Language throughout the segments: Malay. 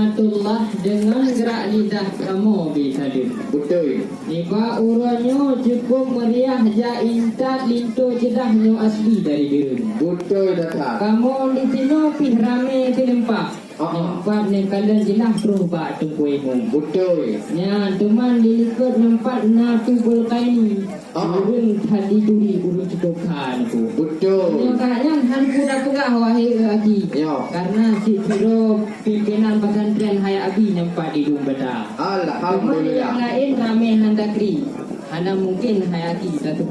rahmatullah dengan gerak lidah kamu bitadun. Betul. Iba uranyo cukup meriah ja intat linto jedahnya asli dari birun. Betul datang. Kamu di sini pih rame tilempak. Nempat ni kalian jelah berubah tunggu imum. Betul. Ya, teman dilikut nempat na tu berkain. Burung tadi duri burung cedokan aku. Betul. Ya kayaknya hanku dah pegah wahai Haji. Ya. Karena si Siro pimpinan pesantren Hai Abi nampak di Dumbada. Teman yang Alhamdulillah. lain ramai handakri. Anda mungkin Hai Haji satu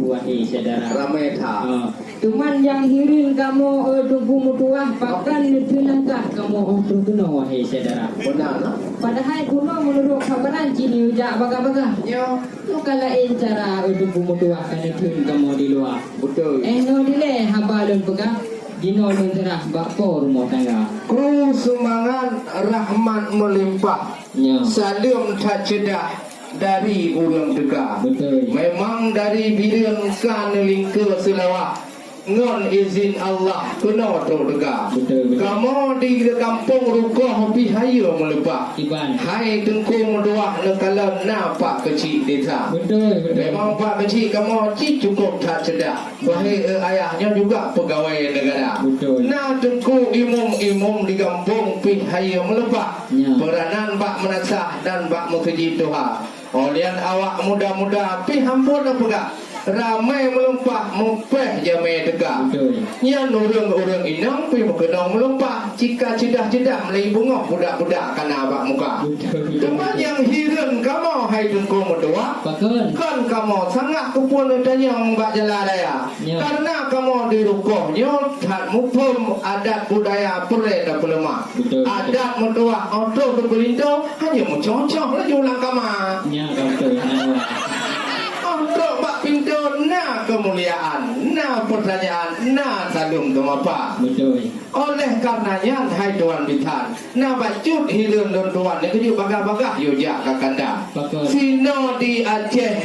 wahai saudara. Ramai tak. Teman yang hirin kamu tunggu mutuah pakan nutulangkah kamu untuk kena wahai saudara. Benar tak? Padahal kuno menurut kabaran cini ujak baga-baga. Ya. Tu kalain cara tunggu mutuah kan nutun kamu di luar. Betul. No dile haba lon pegah. Dino lon terah bakpo rumah tangga. Kru sumangan rahmat melimpah. Ya. Salim tak cedah dari orang tegak. Betul. Memang dari bidan kan lingka selawat. Ngon izin Allah kena tok tegak. Betul. Kamu di kampung rukah pihaya melepak. Iban. Hai tengkung doah kalau nampak kecil desa. Betul. Memang pak kecil kamu cukup tak cedak. Wahai ayahnya juga pegawai negara. Betul. Nah tengku imum di kampung pihaya melepak. Ya. Peranan pak menasah dan pak mukhiji Tuhan. Olian awak muda-muda pi hampun apa gak? Ramai melempah mempeh jamai tegak. Betul. Yang orang-orang inang pi mengenang melempah. Jika cedah-cedah melai bunga budak-budak kena abak muka. Betul. Teman yang hiran kamu hai tengku mendua. Pakon. Kan kamu sangat kupun tanya mbak jalan raya. Ya. Karena kamu di rukohnya tak mupum adat budaya perle dan pelemah. Betul. Adat mendua auto berperinto hanya mencocok lagi ulang kamar. Ya betul. Untuk bak pintu na kemuliaan, na pertanyaan, na salung gemapa. Betul. Oleh karenanya hai tuan bitan, na bacut hilang don tuan ni keju bagah-bagah yuja kakanda. Betul. Sino di Aceh,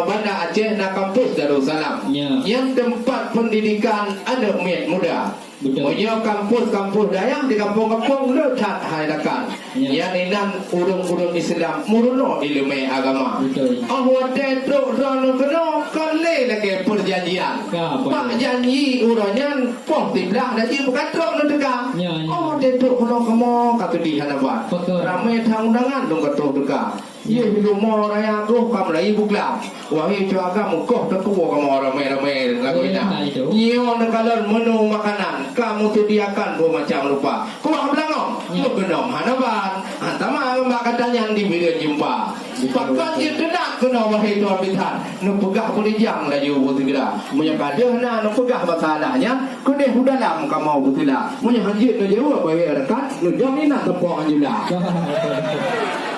Bandar Aceh na kampus Darussalam. Ya. Yang tempat pendidikan anak muda. Betul. Punya kampus-kampus dayang di kampung-kampung letak haidakan. Ya. Yang inan urung-urung Islam muruno ilmu agama. Betul. Oh, tetruk rono kena kale lagi perjanjian. Ya, betul. Pak janji urannya poh tiblah dah jiu katrok no teka. Ya, ya. Oh, tetruk kena kamu kata di hanabat. Betul. Ramai tang undangan dong katrok teka. Ye rumah raya roh kamu lagi bukla. Wahai cuaga mukoh terkuah kamu ramai-ramai lagu ini. Ye orang kalau menu makanan kamu sediakan dua macam lupa. Kuah belangong, benom hanaban. Antama mbak katanya di video jumpa. Pakat je tenak kena wahai tuan bitan. Nu pegah perijang laju butila. Munya kadah na nu pegah masalahnya. Kedeh dalam kamu butila. Munya hanjit nu jauh wahai rekat. Nu jam ni nak tepok anjula.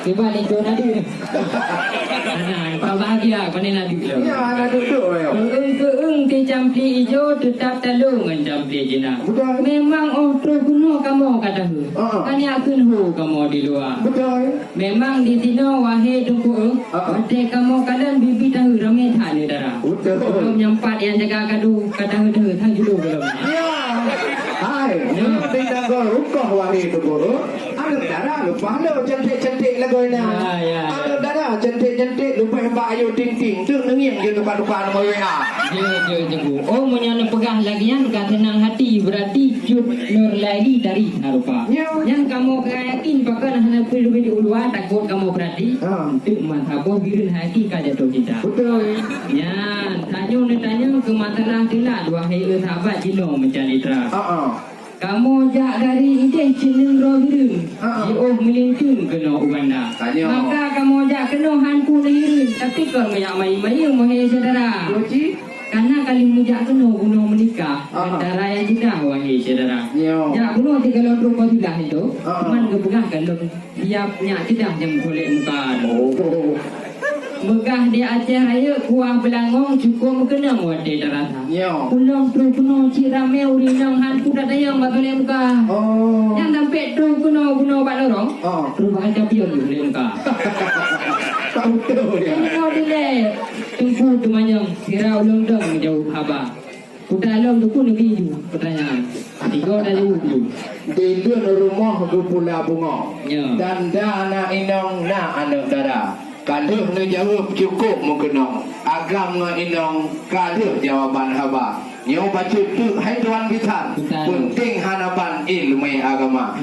Tiba itu nadi. Kau bahagia kau ni nadi. Ya, ada duduk ayo. Keung ti campli ijo tetap talungan campli jina. Betul. Memang otro kuno kamu kata hu. Kan ya kun hu kamu di luar. Betul. Memang di tino wahai tungku. Ate kamu kadang bibi tahu ramai thani darah. Betul. Belum nyampat yang jaga kadu kata hu thang judo belum. Ya. Hai, nu tidak gorukah wahai tu guru. Ada darah lupa lo cantik-cantik lagu ni. Ya. Ada darah cantik-cantik lupa mbak ayu ting-ting tu nengin je lupa-lupa nama WA. Je bu. Oh munya nu pegah lagi yang kata tenang hati berarti cut nur lagi dari harupa. Ya. Yang kamu yakin pakai hana perlu di uluan takut kamu berarti. Untuk mantabo birin hati kaja tu kita. Betul. Ya, tanya ke matalah tidak wahai sahabat jino mencari terang. Kamu jak dari ide ceneng robirin. Oh melintun kena uganda. Tanya. Maka kamu jak kena hanku lirin. Tapi kau mayak mai-mai wahai saudara. Doji. Karena kali mujak kena guna menikah. Antara yang jidah wahai saudara. Ya. Jak guna 3 lon rupah sudah itu. Man kepegah kalau siapnya jidah jam kulit muka. Oh. Megah di Aceh Raya kuah belangong cukup kena muati darah. Ya. Pulang tu kuno cirame urinang hantu datang bakal muka. Oh. Yang sampai tu kuno balorong. Terus bakal pion di muka. Tahu tu dia. Kau dile. Tunggu tu manyong. Kira ulung dong jauh haba. Putalong tu pun biju pertanyaan. tiga dari ulu. Di luar rumah ke Pulau Bunga. Ya. Dan dana inong na anak dara. Kalau nak jawab cukup mungkin agama inong kalau jawaban haba. Nyo baca tu hai tuan bitan. Penting hanapan ilmu agama.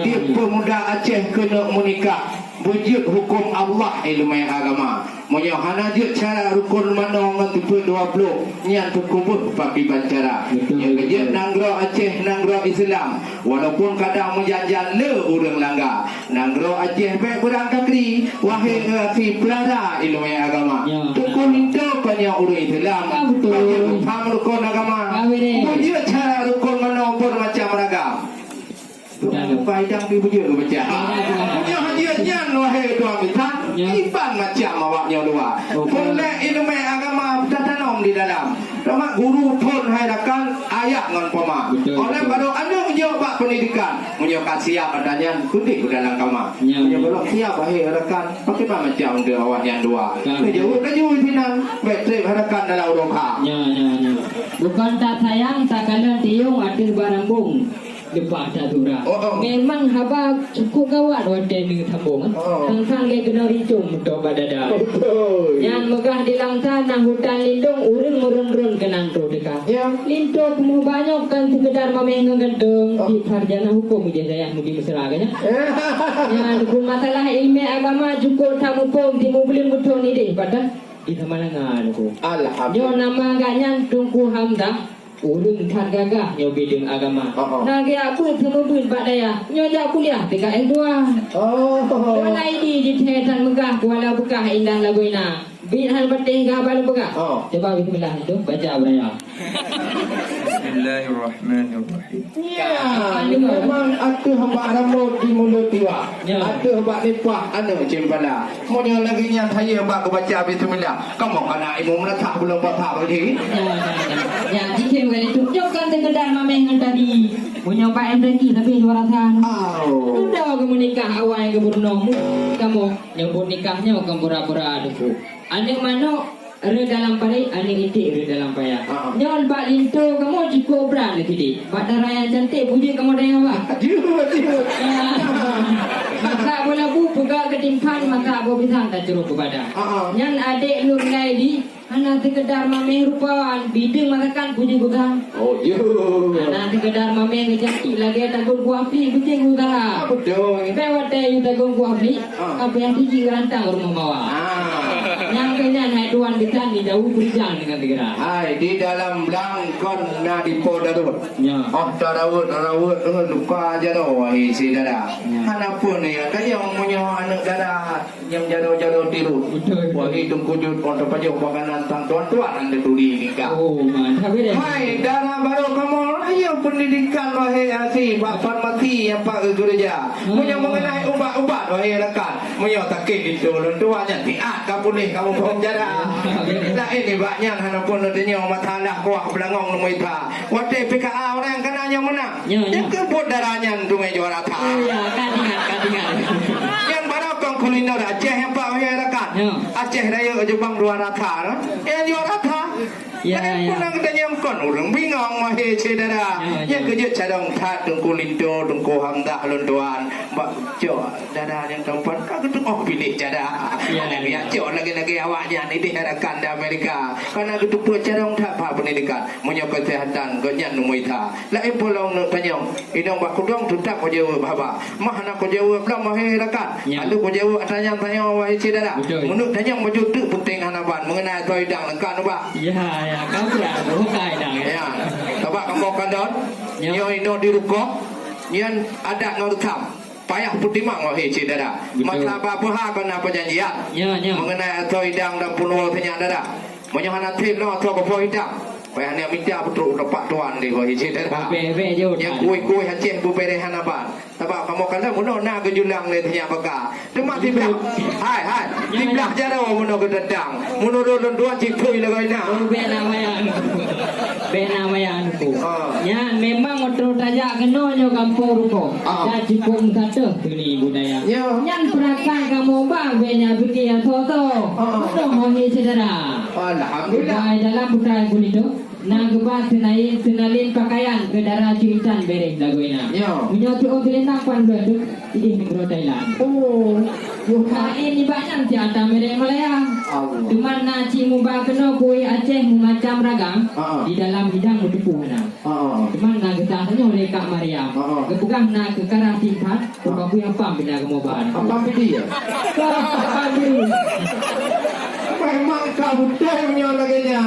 Tiap pemuda Aceh kena menikah. Wujud hukum Allah ilmu agama. Moyo hana je cara rukun manong ngan tipe 20 nyan tukubut pakai bancara. Ya kerja nanggro Aceh nanggro Islam. Walaupun kadang menjajan le urang langgar. Nanggro Aceh baik berang kakri wahai si pelara ilmu agama. Tukun itu banyak urang Islam. Betul. Faham rukun agama. Wujud cara rukun manong pun macam ragam. Baidang di bujur ke baca. Punya hadiahnya wahai tuan bitan. Iban macam awaknya dua. Boleh ilmu agama tertanam di dalam. Nama guru pun hadakan ayat ngan poma. Oleh baru ada menjawab pendidikan. Menjawab siap adanya kutik dalam agama. Menjawab siap wahai hadakan. Pakai macam dia awaknya dua. Menjawab pinan. Baik hadakan dalam roka. Bukan tak sayang tak kalian tiung ada barang bung. Lepas dah tu dah. Memang haba cukup gawat wadah ni tambung. Tang-tang dia kena ricung untuk badada. Yang megah di lang tanah hutan lindung urang merun-run kenang tu dekat. Lindung mu banyak kan sekedar mameng gantung di sarjana hukum dia saya mudi mesra kan. Yang hukum masalah ilmu agama cukup tamu hukum di mobil betul ni deh pada di Samalangan aku. Alhamdulillah. Yo nama agaknya Tunku Hamzah. Urung kan gagah nyo bidang agama. Nagi aku semubun bak daya. Nyo jak kuliah dekat S2. Wala ini di tetan megah wala bekah indah laguina. Bin hal betih ga balu bekah. Coba bismillah itu baca beraya. Bismillahirrahmanirrahim. Ya, memang ada hamba rambut di mulut tiwa. Ada hamba lepah, ada macam pala. Monya lagi yang saya hamba baca bismillah. Kamu kena ibu meletak belum bapak berarti. Ya, jika boleh tunjukkan sekedar mameng tadi. Punya Pak Emreki tapi 200. Sudah kamu nikah awal yang keburnomu. Kamu nyebut nikahnya kamu pura-pura aduh. Anak mana ada dalam parit, anak itik ada dalam payah. Nyon bak linto kamu cukup berat nanti di. Bak darah yang cantik puji kamu dah apa? Maka bola bu buka ketimpan maka abu pisang tak curug kepada. Nyan adik nur ngai di. Anak sekedar mameng rupawan bideng masakan puji bukan. Anak sekedar mameng cantik lagi tagun ku api puji bukan. Betul. Bewat deh tagun ku api. Apa yang tinggi rantang rumah bawah. Yang kena naik tuan bitan di jauh berjalan dengan segera. Hai di dalam belangkon na di Podarut. Tarawut lupa aja dah wahai si dada. Anapun ya kaya punya anak dada yang jauh-jauh tiru. Wahai tungkujut untuk pajak makanan tuan-tuan anda tuli nikah. Mantap deh. Hai dana baru kamu ayo pendidikan wahai asi Pak Farmasi yang Pak gereja. Punya mengenai ubat-ubat wahai rekan. Punya takik itu tuannya tiat kamu ni kamu pun jara. Nah ini banyak hanapun nantinya matalah kuah belangong numaita. Wate PKA orang kena yang menang. Yang kebut darahnya tungai juara ta. Ya, kadingan. Yang baru kong kuliner Aceh yang Pak wahai rekan. Aceh raya Jepang 200. Yang juara ta. Ya. Punang tanya kon orang bingung wahai cedera. Yang kerja cadang tak tungku lindo tungku hamdah lunduan. Bak jo dada yang tempat kau tu pilih cadang. Ya jo lagi awaknya ni diharakan di Amerika. Karena itu pun cadang tak apa pendidikan. Punya kesehatan ganyan numaita. Lai pulang nak tanya. Idong bak kudong tu tak kau jawab apa. Mah nak kau jawab belum wahai rakan. Lalu kau jawab tanya wahai cedera. Menurut tanya baju tu penting hanapan mengenai toy dang lengkap ubah. Ya, kamu dah bukai dah. Ya. Coba kamu kandon. Nyo ino di rukuk. Nyan ada ngau tam. Payah putimang wahai cedera. Masalah apa kena perjanjian. Mengenai toy dang dan punuh tanya dada. Menyohana tim no atau apa hidang. Payah ni minta betul dapat tuan di wahai cedera. Yang kuih Aceh bubere hanapan. Sebab kamu kata muno nak kejulang le tanya baka. Cuma tiblah. Hai. Tiblah jaro muno ke dedang. Muno dua cikui lagai na. Bena mayan ku. Ya memang otro tajak kena nyo kampung ruko. Ya cikung kata tuni budaya. Yan perakan kamu bang benya fikir toto. Muno mohi cedera. Alhamdulillah. Dalam budaya kulit tu. Nagba senalin pakaian ke darah cuitan bereng laguina. Ya. Menyotu ogelin nakwan tu ini negro Thailand. Oh. Ini banyak tiada mereng Malaya. Allah. Cuman naci mubah kena kue Aceh macam ragam di dalam bidang mutupu na. Cuman nak kita tanya oleh Kak Maria. Kebukan nak ke karah timpat, bukan punya apa bina kemobahan. Apa dia? Memang kau punya lagi nya.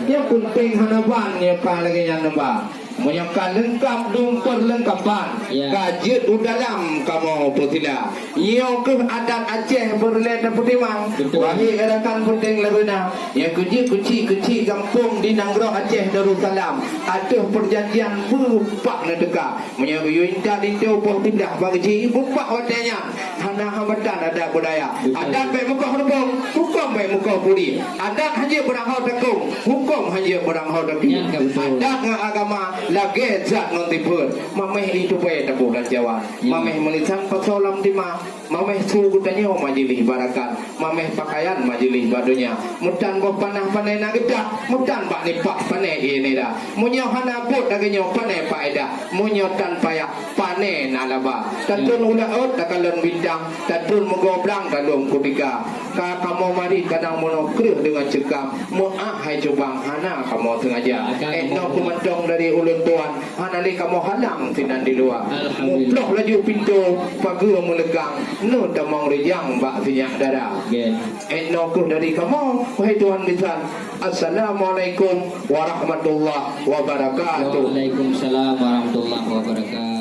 Dia penting hanaban dia kan lagi nya nambah. Menyakan lengkap dumpur lengkapan kajet dalam kamu potila yo ke adat Aceh berlet petimang wahi erakan penting laguna yang kecil kampung di Nanggro Aceh Darussalam ada perjanjian bupak na dekat menyaku yo indah lindu potila bagi bupak watanya hana hambatan ada budaya adat baik muka hukum hukum baik muka puri adat hanya berang hau tekung hukum hanya berang hau tekung adat agama lagi zat non tipur mameh itu bae tabu dan Jawa mameh melisan pasolam tima mameh suku tanya majlis barakat mameh pakaian majlis badunya mudan boh panah panai nak gedak mudan bak lipak panai ini dah munyo hana put daganyo panai faedah munyo tan payah panai nalaba tatun ulaut takalan bidang tatun megoblang dalung kudika ka kamu mari kadang mono kreuh dengan cekam muah hai cubang hana kamu sengaja no kumendong dari ulun tuan hanali kamu halang sinan di luar muploh laju pintu pagar melegang no damang rejang bak sinyak darah no ku dari kamu wahai tuan lisan assalamualaikum warahmatullahi wabarakatuh. Waalaikumsalam warahmatullahi wabarakatuh.